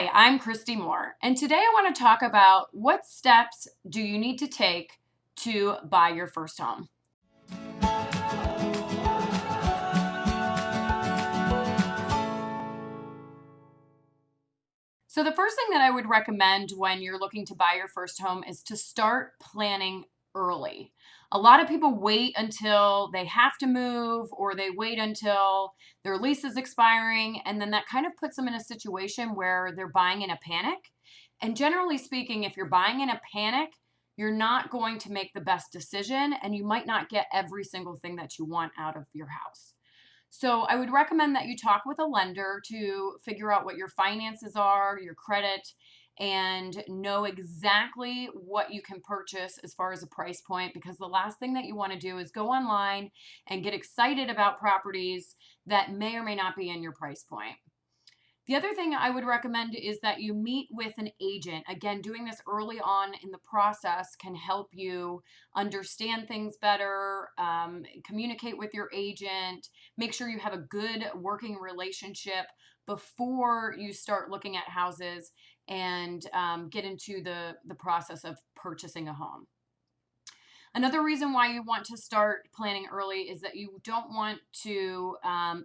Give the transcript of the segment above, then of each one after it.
Hi, I'm Christy Moore, and today I want to talk about what steps do you need to take to buy your first home. So, the first thing that I would recommend when you're looking to buy your first home is to start planning early. A lot of people wait until they have to move or they wait until their lease is expiring, and then that kind of puts them in a situation where they're buying in a panic. And generally speaking, if you're buying in a panic, you're not going to make the best decision and you might not get every single thing that you want out of your house. So I would recommend that you talk with a lender to figure out what your finances are, your credit, and know exactly what you can purchase as far as a price point, because the last thing that you want to do is go online and get excited about properties that may or may not be in your price point. The other thing I would recommend is that you meet with an agent. Again, doing this early on in the process can help you understand things better, communicate with your agent, make sure you have a good working relationship before you start looking at houses and get into the process of purchasing a home. Another reason why you want to start planning early is that you don't want to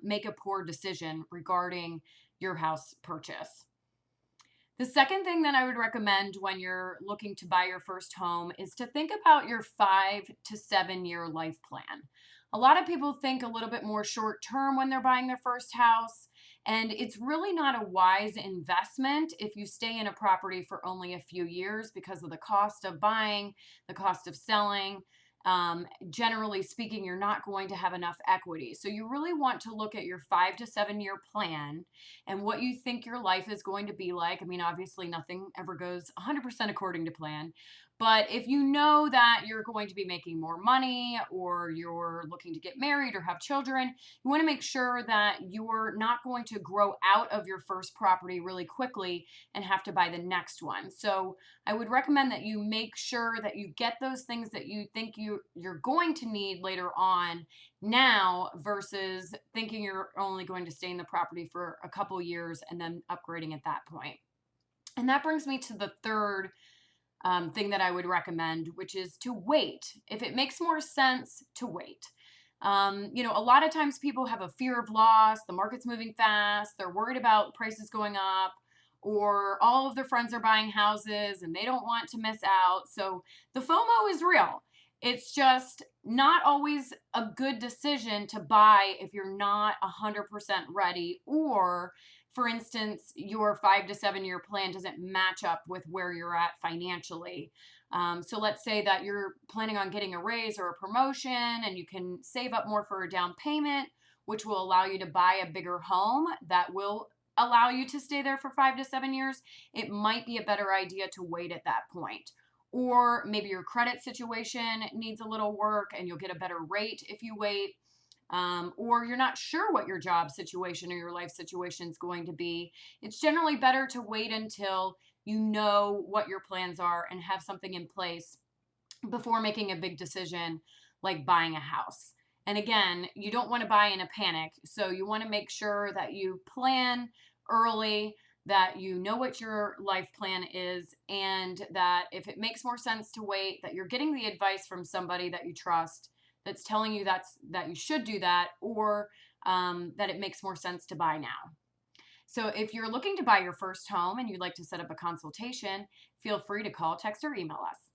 make a poor decision regarding your house purchase. The second thing that I would recommend when you're looking to buy your first home is to think about your 5 to 7 year life plan. A lot of people think a little bit more short term when they're buying their first house, and it's really not a wise investment if you stay in a property for only a few years because of the cost of buying, the cost of selling. Generally speaking, you're not going to have enough equity. So you really want to look at your 5 to 7 year plan and what you think your life is going to be like. I mean, obviously, nothing ever goes 100% according to plan. But if you know that you're going to be making more money or you're looking to get married or have children, you want to make sure that you're not going to grow out of your first property really quickly and have to buy the next one. So I would recommend that you make sure that you get those things that you think you're going to need later on now versus thinking you're only going to stay in the property for a couple years and then upgrading at that point. And that brings me to the third thing that I would recommend, which is to wait. If it makes more sense to wait. A lot of times people have a fear of loss, the market's moving fast, they're worried about prices going up, or all of their friends are buying houses and they don't want to miss out. So the FOMO is real. It's just not always a good decision to buy if you're not 100% ready, or for instance, your 5 to 7 year plan doesn't match up with where you're at financially. So let's say that you're planning on getting a raise or a promotion and you can save up more for a down payment, which will allow you to buy a bigger home that will allow you to stay there for 5 to 7 years. It might be a better idea to wait at that point. Or maybe your credit situation needs a little work and you'll get a better rate if you wait. Or you're not sure what your job situation or your life situation is going to be. It's generally better to wait until you know what your plans are and have something in place before making a big decision like buying a house. And again, you don't want to buy in a panic. So you want to make sure that you plan early, that you know what your life plan is, and that if it makes more sense to wait, that you're getting the advice from somebody that you trust that's telling you that you should do that, or that it makes more sense to buy now. So if you're looking to buy your first home and you'd like to set up a consultation, feel free to call, text, or email us.